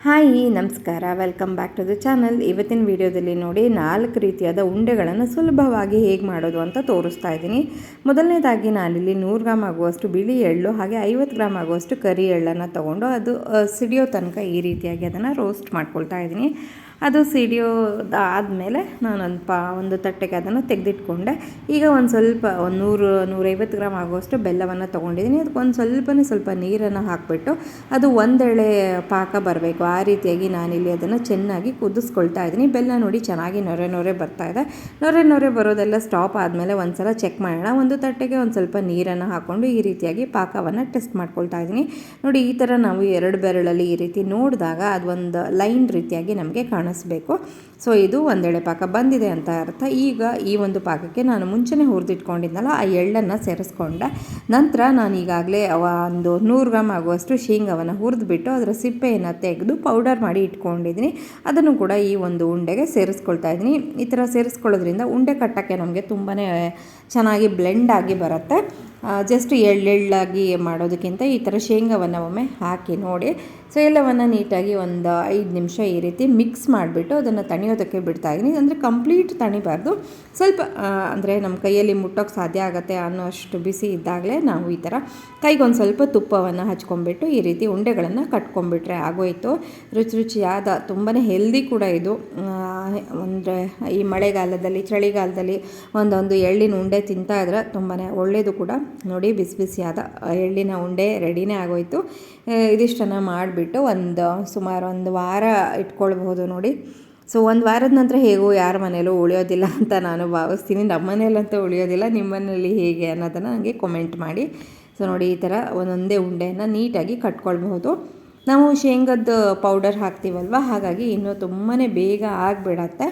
Hi ನಮಸ್ಕಾರ, welcome back to the channel. ಇವತ್ತಿನ ವಿಡಿಯೋದಲ್ಲಿ ನೋಡಿ 4 ರೀತಿಯಾದ ಉಂಡೆಗಳನ್ನು ಸುಲಭವಾಗಿ ಹೇಗೆ ಮಾಡೋದು ಅಂತ ತೋರಿಸ್ತಾ ಇದ್ದೀನಿ. ಮೊದಲನೇದಾಗಿ ನಾನಿಲ್ಲಿ 100 ಗ್ರಾಮ್ ಆಗುವಷ್ಟು ಬಿಳಿ ಎಳ್ಳು ಹಾಗೆ 50 ಗ್ರಾಮ್ ಆಗುವಷ್ಟು ಕರಿ ಎಳ್ಳನ್ನು ತೊಗೊಂಡು ಅದು ಸಿಡಿಯೋ ತನಕ ಈ ರೀತಿಯಾಗಿ ಅದನ್ನು ರೋಸ್ಟ್ ಮಾಡ್ಕೊಳ್ತಾ ಇದ್ದೀನಿ. ಅದು ಸಿಡಿಯೋದಾದಮೇಲೆ ನಾನು ಒಂದು ತಟ್ಟೆಗೆ ಅದನ್ನು ತೆಗೆದಿಟ್ಕೊಂಡೆ. ಈಗ ಒಂದು ಸ್ವಲ್ಪ 100-150 ಗ್ರಾಮ್ ಆಗುವಷ್ಟು ಬೆಲ್ಲವನ್ನು ತೊಗೊಂಡಿದ್ದೀನಿ. ಅದಕ್ಕೆ ಸ್ವಲ್ಪ ನೀರನ್ನು ಹಾಕಿಬಿಟ್ಟು ಅದು ಒಂದೆಳೆ ಪಾಕ ಬರಬೇಕು, ಆ ರೀತಿಯಾಗಿ ನಾನಿಲ್ಲಿ ಅದನ್ನು ಚೆನ್ನಾಗಿ ಕುದಿಸ್ಕೊಳ್ತಾ ಇದ್ದೀನಿ. ಬೆಲ್ಲ ನೋಡಿ ಚೆನ್ನಾಗಿ ನೊರೆ ಬರ್ತಾಯಿದೆ. ನೊರೆ ಬರೋದೆಲ್ಲ ಸ್ಟಾಪ್ ಆದಮೇಲೆ ಒಂದು ಸಲ ಚೆಕ್ ಮಾಡೋಣ. ಒಂದು ತಟ್ಟೆಗೆ ಒಂದು ಸ್ವಲ್ಪ ನೀರನ್ನು ಹಾಕ್ಕೊಂಡು ಈ ರೀತಿಯಾಗಿ ಪಾಕವನ್ನು ಟೆಸ್ಟ್ ಮಾಡ್ಕೊಳ್ತಾ ಇದ್ದೀನಿ. ನೋಡಿ, ಈ ಥರ ನಾವು 2 ಬೆರಳಲ್ಲಿ ಈ ರೀತಿ ನೋಡಿದಾಗ ಅದು ಒಂದು ಲೈನ್ ರೀತಿಯಾಗಿ ನಮಗೆ ಕಾಣಿಸ್ಬೇಕು. ಸೊ ಇದು ಒಂದೆಳೆ ಪಾಕ ಬಂದಿದೆ ಅಂತ ಅರ್ಥ. ಈಗ ಈ ಒಂದು ಪಾಕಕ್ಕೆ ನಾನು ಮುಂಚೆನೇ ಹುರಿದಿಟ್ಕೊಂಡಿದ್ನಲ್ಲ ಆ ಎಳ್ಳನ್ನು ಸೇರಿಸ್ಕೊಂಡೆ. ನಂತರ ನಾನು ಈಗಾಗಲೇ ಒಂದು 100 ಗ್ರಾಮ್ ಆಗುವಷ್ಟು ಶೇಂಗಾವನ್ನು ಹುರಿದ್ಬಿಟ್ಟು ಅದರ ಸಿಪ್ಪೆಯನ್ನು ತೆಗೆದು ಪೌಡರ್ ಮಾಡಿ ಇಟ್ಕೊಂಡಿದ್ದೀನಿ. ಅದನ್ನು ಕೂಡ ಈ ಒಂದು ಉಂಡೆಗೆ ಸೇರಿಸ್ಕೊಳ್ತಾ ಇದ್ದೀನಿ. ಈ ಥರ ಸೇರಿಸ್ಕೊಳ್ಳೋದ್ರಿಂದ ಉಂಡೆ ಕಟ್ಟೋಕ್ಕೆ ನಮಗೆ ತುಂಬಾ ಚೆನ್ನಾಗಿ ಬ್ಲೆಂಡ್ ಆಗಿ ಬರುತ್ತೆ. ಜಸ್ಟ್ ಎಳ್ಳಾಗಿ ಮಾಡೋದಕ್ಕಿಂತ ಈ ಥರ ಶೇಂಗಾವನ್ನು ಒಮ್ಮೆ ಹಾಕಿ ನೋಡಿ. ಸೊ ಎಲ್ಲವನ್ನು ನೀಟಾಗಿ ಒಂದು 5 ನಿಮಿಷ ಈ ರೀತಿ ಮಿಕ್ಸ್ ಮಾಡಿಬಿಟ್ಟು ಅದನ್ನು ತಣಿಯೋದಕ್ಕೆ ಬಿಡ್ತಾಯಿದ್ದೀನಿ. ಅಂದರೆ ಕಂಪ್ಲೀಟ್ ತಣಿಬಾರ್ದು, ಸ್ವಲ್ಪ ಅಂದರೆ ನಮ್ಮ ಕೈಯಲ್ಲಿ ಮುಟ್ಟೋಕ್ಕೆ ಸಾಧ್ಯ ಆಗುತ್ತೆ ಅನ್ನೋಷ್ಟು ಬಿಸಿ ಇದ್ದಾಗಲೇ ನಾವು ಈ ಥರ ಕೈಗೊಂದು ಸ್ವಲ್ಪ ತುಪ್ಪವನ್ನು ಹಚ್ಕೊಂಡ್ಬಿಟ್ಟು ಈ ರೀತಿ ಉಂಡೆಗಳನ್ನು ಕಟ್ಕೊಂಡ್ಬಿಟ್ರೆ ಆಗೋಯಿತು. ರುಚಿಯಾದ ತುಂಬಾ ಹೆಲ್ದಿ ಕೂಡ ಇದು. ಅಂದರೆ ಈ ಮಳೆಗಾಲದಲ್ಲಿ ಚಳಿಗಾಲದಲ್ಲಿ ಒಂದೊಂದು ಎಳ್ಳಿನ ಉಂಡೆ ತಿಂತಾಯಿದ್ರೆ ತುಂಬಾ ಒಳ್ಳೆಯದು ಕೂಡ. ನೋಡಿ, ಬಿಸಿಯಾದ ಎಳ್ಳಿನ ಉಂಡೆ ರೆಡಿನೇ ಆಗೋಯಿತು. ಇದಿಷ್ಟನ್ನು ಮಾಡಿಬಿಟ್ಟು ಸುಮಾರು ಒಂದು ವಾರ ಇಟ್ಕೊಳ್ಬಹುದು ನೋಡಿ. ಸೊ ಒಂದು ವಾರದ ನಂತರ ಹೇಗೋ ಯಾರ ಮನೆಯಲ್ಲೂ ಉಳಿಯೋದಿಲ್ಲ ಅಂತ ನಾನು ಭಾವಿಸ್ತೀನಿ. ನಮ್ಮ ಮನೆಯಲ್ಲಂತೂ ಉಳಿಯೋದಿಲ್ಲ. ನಿಮ್ಮ ಮನೆಯಲ್ಲಿ ಹೇಗೆ ಅನ್ನೋದನ್ನು ನನಗೆ ಕಮೆಂಟ್ ಮಾಡಿ. ಸೊ ನೋಡಿ, ಈ ಥರ ಒಂದೊಂದೇ ಉಂಡೆಯನ್ನು ನೀಟಾಗಿ ಕಟ್ಕೊಳ್ಬಹುದು. ನಾವು ಶೇಂಗದ ಪೌಡರ್ ಹಾಕ್ತೀವಲ್ವ, ಹಾಗಾಗಿ ಇನ್ನೂ ತುಂಬಾ ಬೇಗ ಆಗಿಬಿಡತ್ತೆ.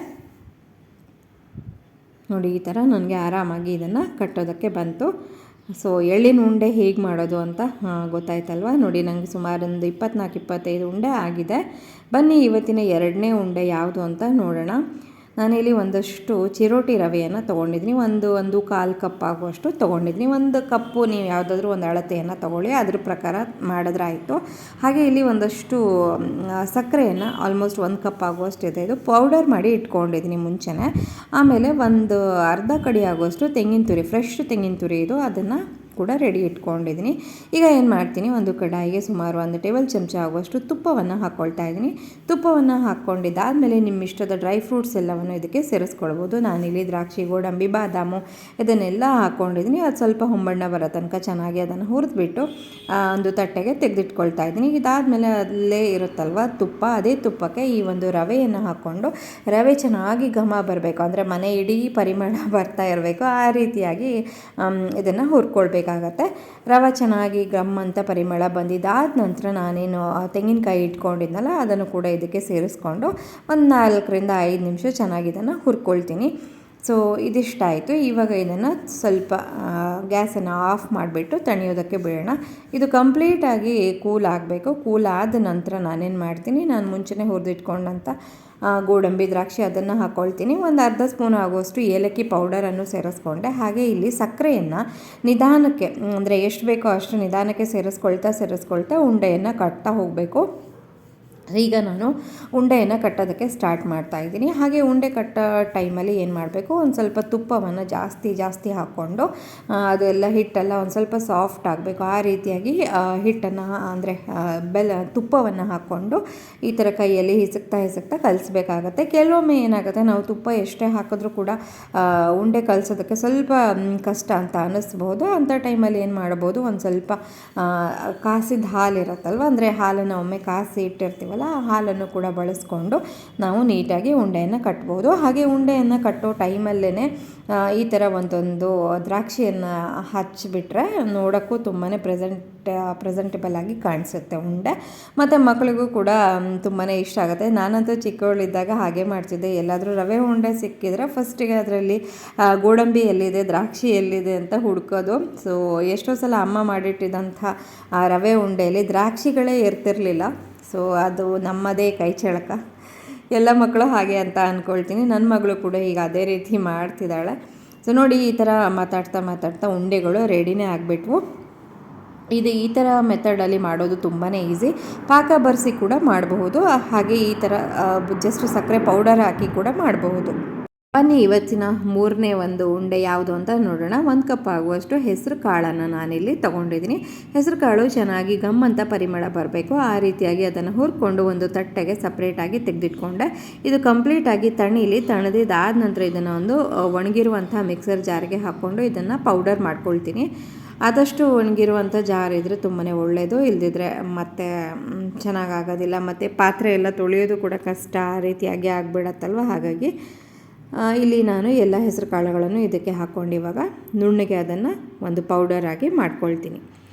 ನೋಡಿ, ಈ ಥರ ನನಗೆ ಆರಾಮಾಗಿ ಇದನ್ನು ಕಟ್ಟೋದಕ್ಕೆ ಬಂತು. ಸೊ ಎಳ್ಳಿನ ಉಂಡೆ ಹೇಗೆ ಮಾಡೋದು ಅಂತ ಗೊತ್ತಾಯ್ತಲ್ವ. ನೋಡಿ, ನನಗೆ ಸುಮಾರು ಒಂದು 24-25 ಉಂಡೆ ಆಗಿದೆ. ಬನ್ನಿ ಇವತ್ತಿನ 2ನೇ ಉಂಡೆ ಯಾವುದು ಅಂತ ನೋಡೋಣ. ನಾನಿಲ್ಲಿ ಒಂದಷ್ಟು ಚಿರೋಟಿ ರವೆಯನ್ನು ತೊಗೊಂಡಿದ್ದೀನಿ. ಒಂದು ಕಾಲು ಕಪ್ ಆಗುವಷ್ಟು ತೊಗೊಂಡಿದ್ದೀನಿ. 1 ಕಪ್ಪು ನೀವು ಯಾವುದಾದ್ರೂ ಒಂದು ಅಳತೆಯನ್ನು ತೊಗೊಳ್ಳಿ, ಅದ್ರ ಪ್ರಕಾರ ಮಾಡಿದ್ರೆ ಆಯಿತು. ಹಾಗೆ ಇಲ್ಲಿ ಒಂದಷ್ಟು ಸಕ್ಕರೆಯನ್ನು ಆಲ್ಮೋಸ್ಟ್ 1 ಕಪ್ ಆಗುವಷ್ಟು ಇದೆ. ಇದು ಪೌಡರ್ ಮಾಡಿ ಇಟ್ಕೊಂಡಿದ್ದೀನಿ ಮುಂಚೆನೇ. ಆಮೇಲೆ ಒಂದು ಅರ್ಧ ಕಡಿ ಆಗುವಷ್ಟು ತೆಂಗಿನ ತುರಿ, ಫ್ರೆಶ್ ತೆಂಗಿನ ತುರಿ ಇದು, ಅದನ್ನು ಕೂಡ ರೆಡಿ ಇಟ್ಕೊಂಡಿದ್ದೀನಿ. ಈಗ ಏನು ಮಾಡ್ತೀನಿ, ಒಂದು ಕಡಾಯಿಗೆ ಸುಮಾರು 1 ಟೇಬಲ್ ಚಮಚ ಆಗುವಷ್ಟು ತುಪ್ಪವನ್ನು ಹಾಕ್ಕೊಳ್ತಾ ಇದ್ದೀನಿ. ತುಪ್ಪವನ್ನು ಹಾಕ್ಕೊಂಡಿದ್ದಾದಮೇಲೆ ನಿಮ್ಮ ಇಷ್ಟದ ಡ್ರೈ ಫ್ರೂಟ್ಸ್ ಎಲ್ಲವನ್ನು ಇದಕ್ಕೆ ಸೇರಿಸ್ಕೊಳ್ಬೋದು. ನಾನಿಲ್ಲಿ ದ್ರಾಕ್ಷಿ, ಗೋಡಂಬಿ, ಬಾದಾಮು ಇದನ್ನೆಲ್ಲ ಹಾಕ್ಕೊಂಡಿದ್ದೀನಿ. ಅದು ಸ್ವಲ್ಪ ಹೊಂಬಣ್ಣ ಬರೋ ತನಕ ಚೆನ್ನಾಗಿ ಅದನ್ನು ಹುರಿದ್ಬಿಟ್ಟು ಒಂದು ತಟ್ಟೆಗೆ ತೆಗೆದಿಟ್ಕೊಳ್ತಾ ಇದ್ದೀನಿ. ಇದಾದಮೇಲೆ ಅಲ್ಲೇ ಇರುತ್ತಲ್ವ ತುಪ್ಪ, ಅದೇ ತುಪ್ಪಕ್ಕೆ ಈ ಒಂದು ರವೆಯನ್ನು ಹಾಕ್ಕೊಂಡು, ರವೆ ಚೆನ್ನಾಗಿ ಘಮ ಬರಬೇಕು, ಅಂದರೆ ಮನೆ ಇಡೀ ಪರಿಮಳ ಬರ್ತಾ ಇರಬೇಕು, ಆ ರೀತಿಯಾಗಿ ಇದನ್ನು ಹುರ್ಕೊಳ್ಬೇಕು ಆಗುತ್ತೆ. ರವೆ ಚೆನ್ನಾಗಿ ಗಮ್ ಅಂತ ಪರಿಮಳ ಬಂದಿದ್ದಾದ ನಂತರ ನಾನೇನು ತೆಂಗಿನಕಾಯಿ ಇಟ್ಕೊಂಡಿದ್ನಲ್ಲ ಅದನ್ನು ಕೂಡ ಇದಕ್ಕೆ ಸೇರಿಸ್ಕೊಂಡು ಒಂದು 4-5 ನಿಮಿಷ ಚೆನ್ನಾಗಿ ಇದನ್ನು ಹುರ್ಕೊಳ್ತೀನಿ. ಸೊ ಇದಿಷ್ಟಾಯಿತು. ಇವಾಗ ಇದನ್ನು ಸ್ವಲ್ಪ ಗ್ಯಾಸನ್ನು ಆಫ್ ಮಾಡಿಬಿಟ್ಟು ತಣಿಯೋದಕ್ಕೆ ಬಿಡೋಣ. ಇದು ಕಂಪ್ಲೀಟಾಗಿ ಕೂಲ್ ಆಗಬೇಕು. ಕೂಲ್ ಆದ ನಂತರ ನಾನೇನು ಮಾಡ್ತೀನಿ, ನಾನು ಮುಂಚೆನೇ ಹುರಿದಿಟ್ಕೊಂಡಂಥ ಗೋಡಂಬಿ, ದ್ರಾಕ್ಷಿ ಅದನ್ನು ಹಾಕ್ಕೊಳ್ತೀನಿ. ಒಂದು ಅರ್ಧ ಸ್ಪೂನ್ ಆಗುವಷ್ಟು ಏಲಕ್ಕಿ ಪೌಡರನ್ನು ಸೇರಿಸ್ಕೊಂಡೆ. ಹಾಗೆ ಇಲ್ಲಿ ಸಕ್ಕರೆಯನ್ನು ನಿಧಾನಕ್ಕೆ, ಅಂದರೆ ಎಷ್ಟು ಬೇಕೋ ಅಷ್ಟು ನಿಧಾನಕ್ಕೆ ಸೇರಿಸ್ಕೊಳ್ತಾ ಉಂಡೆಯನ್ನು ಕಟ್ತಾ ಹೋಗಬೇಕು. ಈಗ ನಾನು ಉಂಡೆಯನ್ನು ಕಟ್ಟೋದಕ್ಕೆ ಸ್ಟಾರ್ಟ್ ಮಾಡ್ತಾಯಿದ್ದೀನಿ. ಹಾಗೆ ಉಂಡೆ ಕಟ್ಟೋ ಟೈಮಲ್ಲಿ ಏನು ಮಾಡಬೇಕು, ಒಂದು ಸ್ವಲ್ಪ ತುಪ್ಪವನ್ನು ಜಾಸ್ತಿ ಹಾಕ್ಕೊಂಡು ಅದೆಲ್ಲ ಹಿಟ್ಟೆಲ್ಲ ಒಂದು ಸ್ವಲ್ಪ ಸಾಫ್ಟ್ ಆಗಬೇಕು, ಆ ರೀತಿಯಾಗಿ ಹಿಟ್ಟನ್ನು ಅಂದರೆ ತುಪ್ಪವನ್ನು ಹಾಕ್ಕೊಂಡು ಈ ಥರ ಕೈಯಲ್ಲಿ ಹಿಸುಕ್ತಾ ಕಲಿಸ್ಬೇಕಾಗತ್ತೆ. ಕೆಲವೊಮ್ಮೆ ಏನಾಗುತ್ತೆ, ನಾವು ತುಪ್ಪ ಎಷ್ಟೇ ಹಾಕಿದ್ರೂ ಕೂಡ ಉಂಡೆ ಕಲಿಸೋದಕ್ಕೆ ಸ್ವಲ್ಪ ಕಷ್ಟ ಅಂತ ಅನ್ನಿಸ್ಬೋದು. ಅಂಥ ಟೈಮಲ್ಲಿ ಏನು ಮಾಡ್ಬೋದು, ಒಂದು ಸ್ವಲ್ಪ ಕಾಸಿದ ಹಾಲು ಇರುತ್ತಲ್ವ, ಅಂದರೆ ಹಾಲನ್ನು ಒಮ್ಮೆ ಕಾಸಿ ಇಟ್ಟಿರ್ತೀವಲ್ಲ, ಆ ಹಾಲನ್ನು ಕೂಡ ಬಳಸ್ಕೊಂಡು ನಾವು ನೀಟಾಗಿ ಉಂಡೆಯನ್ನು ಕಟ್ಬೋದು. ಹಾಗೆ ಉಂಡೆಯನ್ನು ಕಟ್ಟೋ ಟೈಮಲ್ಲೇ ಈ ಥರ ಒಂದೊಂದು ದ್ರಾಕ್ಷಿಯನ್ನು ಹಚ್ಚಿಬಿಟ್ರೆ ನೋಡೋಕ್ಕೂ ತುಂಬಾ ಪ್ರೆಸೆಂಟೇಬಲ್ ಆಗಿ ಕಾಣಿಸುತ್ತೆ ಉಂಡೆ. ಮತ್ತು ಮಕ್ಕಳಿಗೂ ಕೂಡ ತುಂಬಾ ಇಷ್ಟ ಆಗುತ್ತೆ. ನಾನಂತೂ ಚಿಕ್ಕವಳಿದ್ದಾಗ ಹಾಗೆ ಮಾಡ್ತಿದ್ದೆ. ಎಲ್ಲಾದರೂ ರವೆ ಉಂಡೆ ಸಿಕ್ಕಿದ್ರೆ ಫಸ್ಟಿಗೆ ಅದರಲ್ಲಿ ಗೋಡಂಬಿ ಎಲ್ಲಿದೆ, ದ್ರಾಕ್ಷಿ ಎಲ್ಲಿದೆ ಅಂತ ಹುಡ್ಕೋದು. ಸೊ ಎಷ್ಟೋ ಸಲ ಅಮ್ಮ ಮಾಡಿಟ್ಟಿದ್ದಂಥ ರವೆ ಉಂಡೆಯಲ್ಲಿ ದ್ರಾಕ್ಷಿಗಳೇ ಇರ್ತಿರಲಿಲ್ಲ. ಸೊ ಅದು ನಮ್ಮದೇ ಕೈ ಚಳಕ. ಎಲ್ಲ ಮಕ್ಕಳು ಹಾಗೆ ಅಂತ ಅಂದ್ಕೊಳ್ತೀನಿ. ನನ್ನ ಮಗಳು ಕೂಡ ಈಗ ಅದೇ ರೀತಿ ಮಾಡ್ತಿದ್ದಾಳೆ. ಸೊ ನೋಡಿ, ಈ ಥರ ಮಾತಾಡ್ತಾ ಉಂಡೆಗಳು ರೆಡಿನೇ ಆಗಿಬಿಟ್ವು. ಇದು ಈ ಥರ ಮೆಥಡಲ್ಲಿ ಮಾಡೋದು ತುಂಬಾ ಈಸಿ. ಪಾಕ ಬರಿಸಿ ಕೂಡ ಮಾಡಬಹುದು, ಹಾಗೆ ಈ ಥರ ಜಸ್ಟ್ ಸಕ್ಕರೆ ಪೌಡರ್ ಹಾಕಿ ಕೂಡ ಮಾಡಬಹುದು. ಬನ್ನಿ ಇವತ್ತಿನ ಮೂರನೇ ಒಂದು ಉಂಡೆ ಯಾವುದು ಅಂತ ನೋಡೋಣ. 1 ಕಪ್ ಆಗುವಷ್ಟು ಹೆಸರು ಕಾಳನ್ನು ನಾನಿಲ್ಲಿ ತೊಗೊಂಡಿದ್ದೀನಿ. ಹೆಸರು ಕಾಳು ಚೆನ್ನಾಗಿ ಗಮ್ ಅಂತ ಪರಿಮಳ ಬರಬೇಕು, ಆ ರೀತಿಯಾಗಿ ಅದನ್ನು ಹುರ್ಕೊಂಡು ಒಂದು ತಟ್ಟೆಗೆ ಸಪ್ರೇಟಾಗಿ ತೆಗೆದಿಟ್ಕೊಂಡೆ. ಇದು ಕಂಪ್ಲೀಟಾಗಿ ತಣದಿದ್ದಾದ ನಂತರ ಇದನ್ನು ಒಂದು ಒಣಗಿರುವಂಥ ಮಿಕ್ಸರ್ ಜಾರಿಗೆ ಹಾಕ್ಕೊಂಡು ಇದನ್ನು ಪೌಡರ್ ಮಾಡ್ಕೊಳ್ತೀನಿ. ಆದಷ್ಟು ಒಣಗಿರುವಂಥ ಜಾರ್ ಇದ್ದರೆ ತುಂಬಾ ಒಳ್ಳೆಯದು, ಇಲ್ಲದಿದ್ದರೆ ಮತ್ತೆ ಚೆನ್ನಾಗಾಗೋದಿಲ್ಲ, ಮತ್ತು ಪಾತ್ರೆ ಎಲ್ಲ ತೊಳೆಯೋದು ಕೂಡ ಕಷ್ಟ, ಆ ರೀತಿಯಾಗಿ ಆಗಿಬಿಡತ್ತಲ್ವ. ಹಾಗಾಗಿ ಇಲ್ಲಿ ನಾನು ಎಲ್ಲ ಹೆಸರು ಕಾಳುಗಳನ್ನು ಇದಕ್ಕೆ ಹಾಕ್ಕೊಂಡು ಇವಾಗ ನುಣ್ಣಗೆ ಅದನ್ನು ಒಂದು ಪೌಡರಾಗಿ ಮಾಡ್ಕೊಳ್ತೀನಿ.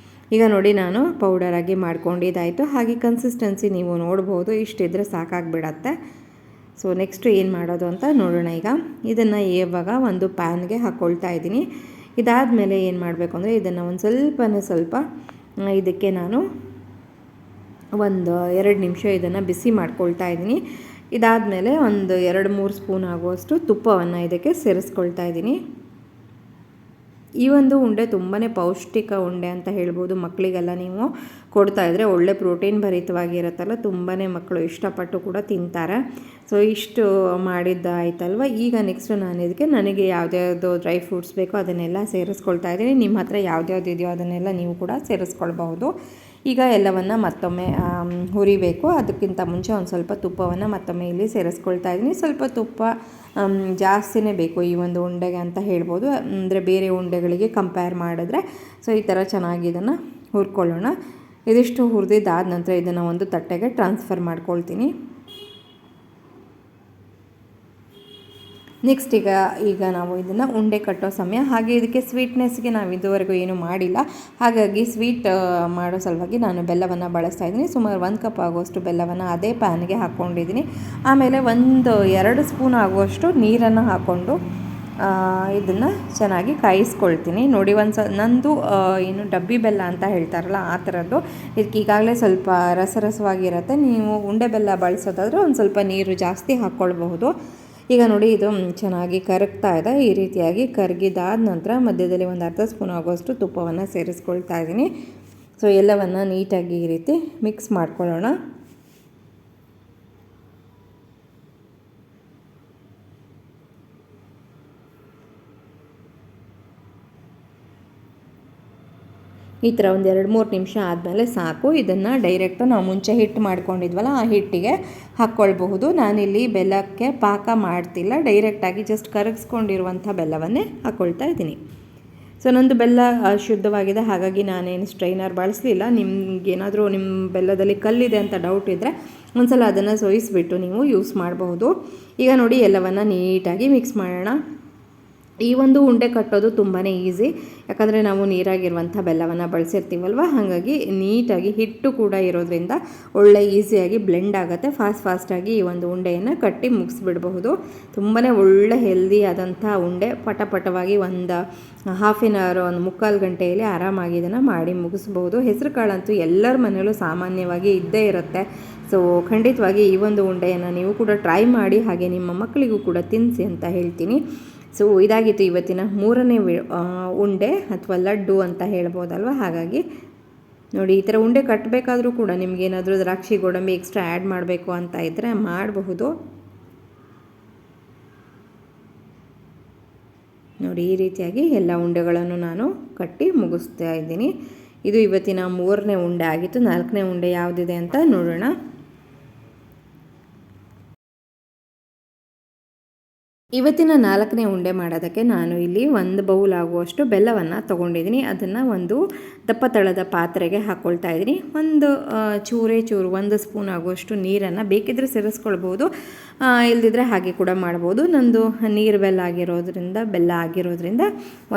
ಈಗ ನೋಡಿ ನಾನು ಪೌಡರಾಗಿ ಮಾಡ್ಕೊಂಡಿದ್ದಾಯಿತು. ಹಾಗೆ ಕನ್ಸಿಸ್ಟೆನ್ಸಿ ನೀವು ನೋಡ್ಬೋದು, ಇಷ್ಟಿದ್ರೆ ಸಾಕಾಗಿಬಿಡತ್ತೆ. ಸೊ ನೆಕ್ಸ್ಟ್ ಏನು ಮಾಡೋದು ಅಂತ ನೋಡೋಣ. ಈಗ ಇದನ್ನು ಇವಾಗ ಒಂದು ಪ್ಯಾನ್ಗೆ ಹಾಕ್ಕೊಳ್ತಾ ಇದ್ದೀನಿ. ಇದಾದಮೇಲೆ ಏನು ಮಾಡಬೇಕು ಅಂದರೆ ಇದನ್ನು ಒಂದು ಸ್ವಲ್ಪ ಇದಕ್ಕೆ ನಾನು ಒಂದು 2 ನಿಮಿಷ ಇದನ್ನು ಬಿಸಿ ಮಾಡ್ಕೊಳ್ತಾ ಇದ್ದೀನಿ. ಇದಾದಮೇಲೆ ಒಂದು 2-3 ಸ್ಪೂನ್ ಆಗುವಷ್ಟು ತುಪ್ಪವನ್ನು ಇದಕ್ಕೆ ಸೇರಿಸ್ಕೊಳ್ತಾ ಇದ್ದೀನಿ. ಈ ಒಂದು ಉಂಡೆ ತುಂಬಾ ಪೌಷ್ಟಿಕ ಉಂಡೆ ಅಂತ ಹೇಳ್ಬೋದು. ಮಕ್ಕಳಿಗೆಲ್ಲ ನೀವು ಕೊಡ್ತಾಯಿದ್ರೆ ಒಳ್ಳೆ ಪ್ರೋಟೀನ್ ಭರಿತವಾಗಿರುತ್ತಲ್ಲ, ತುಂಬಾ ಮಕ್ಕಳು ಇಷ್ಟಪಟ್ಟು ಕೂಡ ತಿಂತಾರೆ. ಸೊ ಇಷ್ಟು ಮಾಡಿದ್ದಾಯ್ತಲ್ವ. ಈಗ ನೆಕ್ಸ್ಟ್ ನಾನು ಇದಕ್ಕೆ ನನಗೆ ಯಾವುದ್ಯಾವುದು ಡ್ರೈ ಫ್ರೂಟ್ಸ್ ಬೇಕೋ ಅದನ್ನೆಲ್ಲ ಸೇರಿಸ್ಕೊಳ್ತಾ ಇದ್ದೀನಿ. ನಿಮ್ಮ ಹತ್ರ ಯಾವ್ದ್ಯಾವ್ದು ಇದೆಯೋ ಅದನ್ನೆಲ್ಲ ನೀವು ಕೂಡ ಸೇರಿಸ್ಕೊಳ್ಬಹುದು. ಈಗ ಎಲ್ಲವನ್ನು ಮತ್ತೊಮ್ಮೆ ಹುರಿಬೇಕು. ಅದಕ್ಕಿಂತ ಮುಂಚೆ ಒಂದು ಸ್ವಲ್ಪ ತುಪ್ಪವನ್ನು ಮತ್ತೊಮ್ಮೆ ಇಲ್ಲಿ ಸೇರಿಸ್ಕೊಳ್ತಾ ಇದ್ದೀನಿ. ಸ್ವಲ್ಪ ತುಪ್ಪ ಜಾಸ್ತಿನೇ ಬೇಕು ಈ ಒಂದು ಉಂಡೆಗೆ ಅಂತ ಹೇಳ್ಬೋದು, ಅಂದರೆ ಬೇರೆ ಉಂಡೆಗಳಿಗೆ ಕಂಪೇರ್ ಮಾಡಿದ್ರೆ. ಸೊ ಈ ಥರ ಚೆನ್ನಾಗಿ ಇದನ್ನು ಹುರ್ಕೊಳ್ಳೋಣ. ಇದಿಷ್ಟು ಹುರಿದಿದ್ದಾದ ನಂತರ ಇದನ್ನು ಒಂದು ತಟ್ಟೆಗೆ ಟ್ರಾನ್ಸ್ಫರ್ ಮಾಡ್ಕೊಳ್ತೀನಿ. ನೆಕ್ಸ್ಟ್ ಈಗ ನಾವು ಇದನ್ನು ಉಂಡೆ ಕಟ್ಟೋ ಸಮಯ. ಹಾಗೆ ಇದಕ್ಕೆ ಸ್ವೀಟ್ನೆಸ್ಗೆ ನಾವು ಇದುವರೆಗೂ ಏನೂ ಮಾಡಿಲ್ಲ, ಹಾಗಾಗಿ ಸ್ವೀಟ್ ಮಾಡೋ ಸಲುವಾಗಿ ನಾನು ಬೆಲ್ಲವನ್ನು ಬಳಸ್ತಾ ಇದ್ದೀನಿ. ಸುಮಾರು 1 ಕಪ್ ಆಗುವಷ್ಟು ಬೆಲ್ಲವನ್ನು ಅದೇ ಪ್ಯಾನ್ಗೆ ಹಾಕ್ಕೊಂಡಿದ್ದೀನಿ. ಆಮೇಲೆ 1-2 ಸ್ಪೂನ್ ಆಗುವಷ್ಟು ನೀರನ್ನು ಹಾಕ್ಕೊಂಡು ಇದನ್ನು ಚೆನ್ನಾಗಿ ಕಾಯಿಸ್ಕೊಳ್ತೀನಿ. ನೋಡಿ ನಂದು ಏನು ಡಬ್ಬಿ ಬೆಲ್ಲ ಅಂತ ಹೇಳ್ತಾರಲ್ಲ ಆ ಥರದ್ದು. ಇದಕ್ಕೆ ಈಗಾಗಲೇ ಸ್ವಲ್ಪ ರಸರಸವಾಗಿರುತ್ತೆ. ನೀವು ಉಂಡೆ ಬೆಲ್ಲ ಬಳಸೋದಾದರೆ ಒಂದು ಸ್ವಲ್ಪ ನೀರು ಜಾಸ್ತಿ ಹಾಕ್ಕೊಳ್ಬಹುದು. ಈಗ ನೋಡಿ ಇದು ಚೆನ್ನಾಗಿ ಕರಗ್ತಾ ಇದೆ. ಈ ರೀತಿಯಾಗಿ ಕರಗಿದಾದ ನಂತರ ಮಧ್ಯದಲ್ಲಿ ಒಂದು ಅರ್ಧ ಸ್ಪೂನ್ ಆಗುವಷ್ಟು ತುಪ್ಪವನ್ನು ಸೇರಿಸ್ಕೊಳ್ತಾ ಇದ್ದೀನಿ. ಸೊ ಎಲ್ಲವನ್ನು ನೀಟಾಗಿ ಈ ರೀತಿ ಮಿಕ್ಸ್ ಮಾಡ್ಕೊಳ್ಳೋಣ. ಈ ಥರ ಒಂದು 2-3 ನಿಮಿಷ ಆದಮೇಲೆ ಸಾಕು. ಇದನ್ನು ಡೈರೆಕ್ಟು ನಾವು ಮುಂಚೆ ಹಿಟ್ಟು ಮಾಡ್ಕೊಂಡಿದ್ವಲ್ಲ ಆ ಹಿಟ್ಟಿಗೆ ಹಾಕ್ಕೊಳ್ಬಹುದು. ನಾನಿಲ್ಲಿ ಬೆಲ್ಲಕ್ಕೆ ಪಾಕ ಮಾಡ್ತಿಲ್ಲ, ಡೈರೆಕ್ಟಾಗಿ ಜಸ್ಟ್ ಕರಗಿಸ್ಕೊಂಡಿರುವಂಥ ಬೆಲ್ಲವನ್ನೇ ಹಾಕ್ಕೊಳ್ತಾ ಇದ್ದೀನಿ. ಸೊ ನಂದು ಬೆಲ್ಲ ಶುದ್ಧವಾಗಿದೆ, ಹಾಗಾಗಿ ನಾನೇನು ಸ್ಟ್ರೈನರ್ ಬಳಸಲಿಲ್ಲ. ನಿಮಗೇನಾದರೂ ನಿಮ್ಮ ಬೆಲ್ಲದಲ್ಲಿ ಕಲ್ಲಿದೆ ಅಂತ ಡೌಟ್ ಇದ್ದರೆ ಒಂದ್ಸಲ ಅದನ್ನು ಸೋಯಿಸ್ಬಿಟ್ಟು ನೀವು ಯೂಸ್ ಮಾಡಬಹುದು. ಈಗ ನೋಡಿ ಎಲ್ಲವನ್ನು ನೀಟಾಗಿ ಮಿಕ್ಸ್ ಮಾಡೋಣ. ಈ ಒಂದು ಉಂಡೆ ಕಟ್ಟೋದು ತುಂಬಾ ಈಸಿ, ಯಾಕಂದರೆ ನಾವು ನೀರಾಗಿರುವಂಥ ಬೆಲ್ಲವನ್ನು ಬಳಸಿರ್ತೀವಲ್ವ, ಹಾಗಾಗಿ ನೀಟಾಗಿ ಹಿಟ್ಟು ಕೂಡ ಇರೋದ್ರಿಂದ ಒಳ್ಳೆ ಈಸಿಯಾಗಿ ಬ್ಲೆಂಡ್ ಆಗುತ್ತೆ. ಫಾಸ್ಟಾಗಿ ಈ ಒಂದು ಉಂಡೆಯನ್ನು ಕಟ್ಟಿ ಮುಗಿಸ್ಬಿಡಬಹುದು. ತುಂಬಾ ಒಳ್ಳೆ ಹೆಲ್ದಿ ಆದಂಥ ಉಂಡೆ. ಪಟಪಟವಾಗಿ ಒಂದು ಹಾಫ್ ಆನ್ ಅವರ್, ಒಂದು 3/4 ಗಂಟೆಯಲ್ಲಿ ಆರಾಮಾಗಿ ಇದನ್ನು ಮಾಡಿ ಮುಗಿಸ್ಬೋದು. ಹೆಸರು ಕಾಳಂತೂ ಎಲ್ಲರ ಮನೆಯಲ್ಲೂ ಸಾಮಾನ್ಯವಾಗಿ ಇದ್ದೇ ಇರುತ್ತೆ. ಸೊ ಖಂಡಿತವಾಗಿ ಈ ಒಂದು ಉಂಡೆಯನ್ನು ನೀವು ಕೂಡ ಟ್ರೈ ಮಾಡಿ, ಹಾಗೆ ನಿಮ್ಮ ಮಕ್ಕಳಿಗೂ ಕೂಡ ತಿನ್ನಿಸಿ ಅಂತ ಹೇಳ್ತೀನಿ. ಸೊ ಇದಾಗಿತ್ತು ಇವತ್ತಿನ 3ನೇ ಉಂಡೆ ಅಥವಾ ಲಡ್ಡು ಅಂತ ಹೇಳ್ಬೋದಲ್ವ. ಹಾಗಾಗಿ ನೋಡಿ ಈ ಥರ ಉಂಡೆ ಕಟ್ಟಬೇಕಾದ್ರೂ ಕೂಡ ನಿಮಗೇನಾದರೂ ದ್ರಾಕ್ಷಿ ಗೋಡಂಬಿ ಎಕ್ಸ್ಟ್ರಾ ಆ್ಯಡ್ ಮಾಡಬೇಕು ಅಂತ ಇದ್ದರೆ ಮಾಡಬಹುದು. ನೋಡಿ ಈ ರೀತಿಯಾಗಿ ಎಲ್ಲ ಉಂಡೆಗಳನ್ನು ನಾನು ಕಟ್ಟಿ ಮುಗಿಸ್ತಾ ಇದ್ದೀನಿ. ಇದು ಇವತ್ತಿನ 3ನೇ ಉಂಡೆ ಆಗಿತ್ತು. 4ನೇ ಉಂಡೆ ಯಾವುದಿದೆ ಅಂತ ನೋಡೋಣ. ಇವತ್ತಿನ 4ನೇ ಉಂಡೆ ಮಾಡೋದಕ್ಕೆ ನಾನು ಇಲ್ಲಿ 1 ಬೌಲ್ ಆಗುವಷ್ಟು ಬೆಲ್ಲವನ್ನು ತೊಗೊಂಡಿದ್ದೀನಿ. ಅದನ್ನು ಒಂದು ದಪ್ಪ ತಳದ ಪಾತ್ರೆಗೆ ಹಾಕ್ಕೊಳ್ತಾ ಇದ್ದೀನಿ. ಒಂದು ಚೂರು 1 ಸ್ಪೂನ್ ಆಗುವಷ್ಟು ನೀರನ್ನು ಬೇಕಿದ್ದರೆ ಸೇರಿಸ್ಕೊಳ್ಬೋದು, ಇಲ್ಲದಿದ್ದರೆ ಹಾಗೆ ಕೂಡ ಮಾಡ್ಬೋದು. ನಂದು ನೀರು ಬೆಲ್ಲ ಆಗಿರೋದ್ರಿಂದ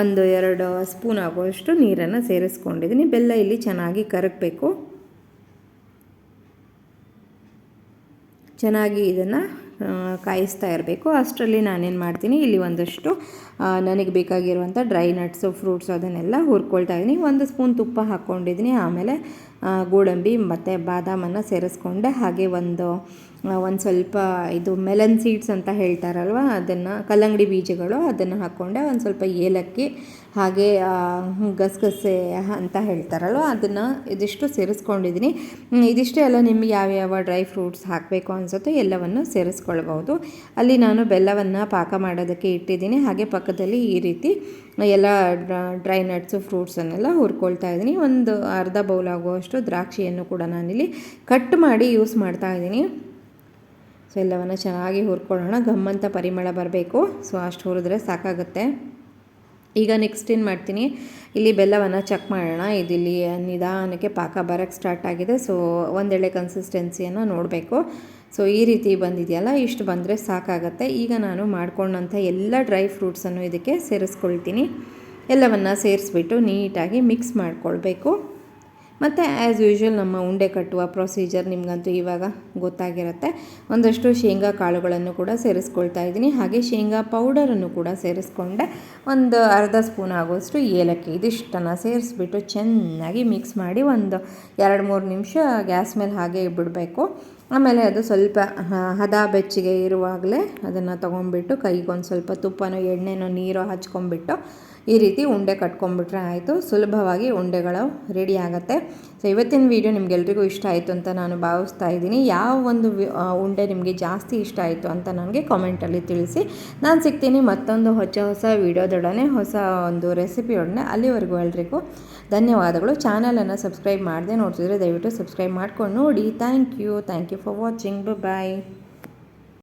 1-2 ಸ್ಪೂನ್ ಆಗುವಷ್ಟು ನೀರನ್ನು ಸೇರಿಸ್ಕೊಂಡಿದ್ದೀನಿ. ಬೆಲ್ಲ ಇಲ್ಲಿ ಚೆನ್ನಾಗಿ ಕರಗಬೇಕು. ಚೆನ್ನಾಗಿ ಇದನ್ನು ಕಾಯಿಸ್ತಾ ಇರಬೇಕು. ಅಷ್ಟರಲ್ಲಿ ನಾನೇನು ಮಾಡ್ತೀನಿ, ಇಲ್ಲಿ ಒಂದಷ್ಟು ನನಗೆ ಬೇಕಾಗಿರುವಂಥ ಡ್ರೈ ನಟ್ಸು, ಫ್ರೂಟ್ಸು ಅದನ್ನೆಲ್ಲ ಹುರ್ಕೊಳ್ತಾ ಇದ್ದೀನಿ. 1 ಸ್ಪೂನ್ ತುಪ್ಪ ಹಾಕ್ಕೊಂಡಿದ್ದೀನಿ. ಆಮೇಲೆ ಗೋಡಂಬಿ ಮತ್ತು ಬಾದಾಮನ್ನು ಸೇರಿಸ್ಕೊಂಡೆ. ಹಾಗೆ ಒಂದು ಸ್ವಲ್ಪ ಇದು ಮೆಲನ್ ಸೀಡ್ಸ್ ಅಂತ ಹೇಳ್ತಾರಲ್ವ, ಅದನ್ನು ಕಲ್ಲಂಗಡಿ ಬೀಜಗಳು ಅದನ್ನು ಹಾಕ್ಕೊಂಡೆ. ಒಂದು ಸ್ವಲ್ಪ ಏಲಕ್ಕಿ ಹಾಗೆ ಗಸಗಸೆ ಅಂತ ಹೇಳ್ತಾರಲ್ವ ಅದನ್ನು ಇದಿಷ್ಟು ಸೇರಿಸ್ಕೊಂಡಿದ್ದೀನಿ. ಇದಿಷ್ಟೇ ಅಲ್ಲ, ನಿಮಗೆ ಯಾವ್ಯಾವ ಡ್ರೈ ಫ್ರೂಟ್ಸ್ ಹಾಕಬೇಕು ಅನಿಸುತ್ತೋ ಎಲ್ಲವನ್ನು ಸೇರಿಸ್ಕೊಳ್ಬೋದು. ಅಲ್ಲಿ ನಾನು ಬೆಲ್ಲವನ್ನು ಪಾಕ ಮಾಡೋದಕ್ಕೆ ಇಟ್ಟಿದ್ದೀನಿ. ಹಾಗೆ ಪಕ್ಕದಲ್ಲಿ ಈ ರೀತಿ ಎಲ್ಲ ಡ್ರೈ ನಟ್ಸು ಫ್ರೂಟ್ಸನ್ನೆಲ್ಲ ಹುರ್ಕೊಳ್ತಾ ಇದ್ದೀನಿ. ಒಂದು ಅರ್ಧ ಬೌಲ್ ಆಗುವಷ್ಟು ದ್ರಾಕ್ಷಿಯನ್ನು ಕೂಡ ನಾನಿಲ್ಲಿ ಕಟ್ ಮಾಡಿ ಯೂಸ್ ಮಾಡ್ತಾ ಇದ್ದೀನಿ. ಸೊ ಎಲ್ಲವನ್ನು ಚೆನ್ನಾಗಿ ಹುರ್ಕೊಳ್ಳೋಣ, ಗಮ್ಮಂತ ಪರಿಮಳ ಬರಬೇಕು. ಸೊ ಅಷ್ಟು ಹುರಿದ್ರೆ ಸಾಕಾಗುತ್ತೆ. ಈಗ ನೆಕ್ಸ್ಟ್ ಏನು ಮಾಡ್ತೀನಿ, ಇಲ್ಲಿ ಬೆಲ್ಲವನ್ನು ಚೆಕ್ ಮಾಡೋಣ. ಇದಿಲ್ಲಿ ನಿಧಾನಕ್ಕೆ ಪಾಕ ಬರೋಕ್ಕೆ ಸ್ಟಾರ್ಟ್ ಆಗಿದೆ. ಸೊ ಒಂದೆಳೆ ಕನ್ಸಿಸ್ಟೆನ್ಸಿಯನ್ನು ನೋಡಬೇಕು. ಸೊ ಈ ರೀತಿ ಬಂದಿದೆಯಲ್ಲ, ಇಷ್ಟು ಬಂದರೆ ಸಾಕಾಗತ್ತೆ. ಈಗ ನಾನು ಮಾಡ್ಕೊಂಡಂಥ ಎಲ್ಲ ಡ್ರೈ ಫ್ರೂಟ್ಸನ್ನು ಇದಕ್ಕೆ ಸೇರಿಸ್ಕೊಳ್ತೀನಿ. ಎಲ್ಲವನ್ನು ಸೇರಿಸ್ಬಿಟ್ಟು ನೀಟಾಗಿ ಮಿಕ್ಸ್ ಮಾಡಿಕೊಳ್ಬೇಕು. ಮತ್ತು ಆ್ಯಸ್ ಯೂಶ್ವಲ್ ನಮ್ಮ ಉಂಡೆ ಕಟ್ಟುವ ಪ್ರೊಸೀಜರ್ ನಿಮಗಂತೂ ಇವಾಗ ಗೊತ್ತಾಗಿರುತ್ತೆ. ಒಂದಷ್ಟು ಶೇಂಗಾ ಕಾಳುಗಳನ್ನು ಕೂಡ ಸೇರಿಸ್ಕೊಳ್ತಾ ಇದ್ದೀನಿ. ಹಾಗೆ ಶೇಂಗಾ ಪೌಡರನ್ನು ಕೂಡ ಸೇರಿಸ್ಕೊಂಡೆ. ಒಂದು ಅರ್ಧ ಸ್ಪೂನ್ ಆಗುವಷ್ಟು ಏಲಕ್ಕಿ, ಇದಿಷ್ಟನ್ನು ಸೇರಿಸ್ಬಿಟ್ಟು ಚೆನ್ನಾಗಿ ಮಿಕ್ಸ್ ಮಾಡಿ ಒಂದು 2-3 ನಿಮಿಷ ಗ್ಯಾಸ್ ಮೇಲೆ ಹಾಗೆ ಬಿಡಬೇಕು. ಆಮೇಲೆ ಅದು ಸ್ವಲ್ಪ ಹದ ಬೆಚ್ಚಗೆ ಇರುವಾಗಲೇ ಅದನ್ನು ತೊಗೊಂಡ್ಬಿಟ್ಟು ಕೈಗೊಂದು ಸ್ವಲ್ಪ ತುಪ್ಪನೋ ಎಣ್ಣೆನೋ ನೀರೋ ಹಚ್ಕೊಂಡ್ಬಿಟ್ಟು ಈ ರೀತಿ ಉಂಡೆ ಕಟ್ಕೊಂಡ್ಬಿಟ್ರೆ ಆಯಿತು. ಸುಲಭವಾಗಿ ಉಂಡೆಗಳು ರೆಡಿ ಆಗುತ್ತೆ. ಸೊ ಇವತ್ತಿನ ವೀಡಿಯೋ ನಿಮಗೆಲ್ರಿಗೂ ಇಷ್ಟ ಆಯಿತು ಅಂತ ನಾನು ಭಾವಿಸ್ತಾ ಇದ್ದೀನಿ. ಯಾವ ಒಂದು ಉಂಡೆ ನಿಮಗೆ ಜಾಸ್ತಿ ಇಷ್ಟ ಆಯಿತು ಅಂತ ನನಗೆ ಕಾಮೆಂಟಲ್ಲಿ ತಿಳಿಸಿ. ನಾನು ಸಿಗ್ತೀನಿ ಮತ್ತೊಂದು ಹೊಸ ವೀಡಿಯೋದೊಡನೆ, ಹೊಸ ಒಂದು ರೆಸಿಪಿಯೊಡನೆ. ಅಲ್ಲಿವರೆಗೂ ಎಲ್ರಿಗೂ ಧನ್ಯವಾದಗಳು. ಚಾನಲನ್ನು ಸಬ್ಸ್ಕ್ರೈಬ್ ಮಾಡದೆ ನೋಡ್ತಿದ್ರೆ ದಯವಿಟ್ಟು ಸಬ್ಸ್ಕ್ರೈಬ್ ಮಾಡ್ಕೊಂಡು ನೋಡಿ. Thank you for watching. Bye.